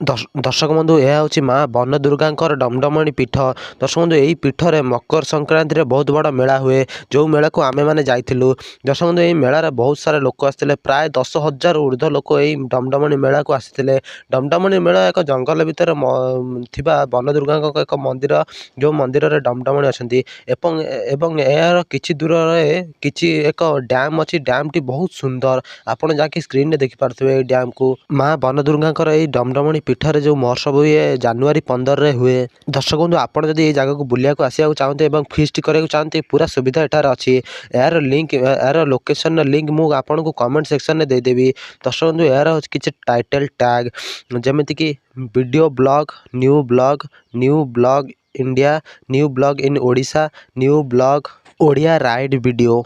ଦର୍ଶକ ବନ୍ଧୁ, ଏହା ହେଉଛି ମା ବନ ଦୁର୍ଗାଙ୍କର ଡମଡମଣି ପୀଠ। ଦର୍ଶକ ବନ୍ଧୁ, ଏହି ପୀଠରେ ମକର ସଂକ୍ରାନ୍ତିରେ ବହୁତ ବଡ଼ ମେଳା ହୁଏ, ଯେଉଁ ମେଳାକୁ ଆମେମାନେ ଯାଇଥିଲୁ। ଦର୍ଶକ ବନ୍ଧୁ, ଏହି ମେଳାରେ ବହୁତ ସାରା ଲୋକ ଆସିଥିଲେ, ପ୍ରାୟ 10,000 ଉର୍ଦ୍ଧ୍ୱ ଲୋକ ଏହି ଡମଡମଣି ମେଳାକୁ ଆସିଥିଲେ। ଡମଡମଣି ମେଳା ଏକ ଜଙ୍ଗଲ ଭିତରେ ଥିବା ବନ ଦୁର୍ଗାଙ୍କ ଏକ ମନ୍ଦିର, ଯେଉଁ ମନ୍ଦିରରେ ଡମଡମଣି ଅଛନ୍ତି ଏବଂ ଏହାର କିଛି ଦୂରରେ ଏକ ଡ୍ୟାମ୍ ଅଛି। ଡ୍ୟାମ୍ଟି ବହୁତ ସୁନ୍ଦର, ଆପଣ ଯାହାକି ସ୍କ୍ରିନ୍ରେ ଦେଖିପାରୁଥିବେ ଏହି ଡ୍ୟାମ୍କୁ। ମା ବନ ଦୁର୍ଗାଙ୍କର ଏହି ଡମଡମଣି ପୀଠରେ ଯେଉଁ ମହୋତ୍ସବ ହୁଏ ଜାନୁଆରୀ 15ରେ ହୁଏ। ଦର୍ଶକ ବନ୍ଧୁ, ଆପଣ ଯଦି ଏହି ଜାଗାକୁ ବୁଲିବାକୁ ଆସିବାକୁ ଚାହାନ୍ତି ଏବଂ ଫିଷ୍ଟ କରିବାକୁ ଚାହାନ୍ତି, ପୁରା ସୁବିଧା ଏଠାରେ ଅଛି। ଏହାର ଲୋକେସନର ଲିଙ୍କ୍ ମୁଁ ଆପଣଙ୍କୁ କମେଣ୍ଟ ସେକ୍ସନରେ ଦେଇଦେବି। ଦର୍ଶକ ବନ୍ଧୁ, ଏହାର କିଛି ଟାଇଟେଲ୍ ଟ୍ୟାଗ୍ ଯେମିତିକି video blog, new blog India, new blog in Odisha, new blog Odia ride video.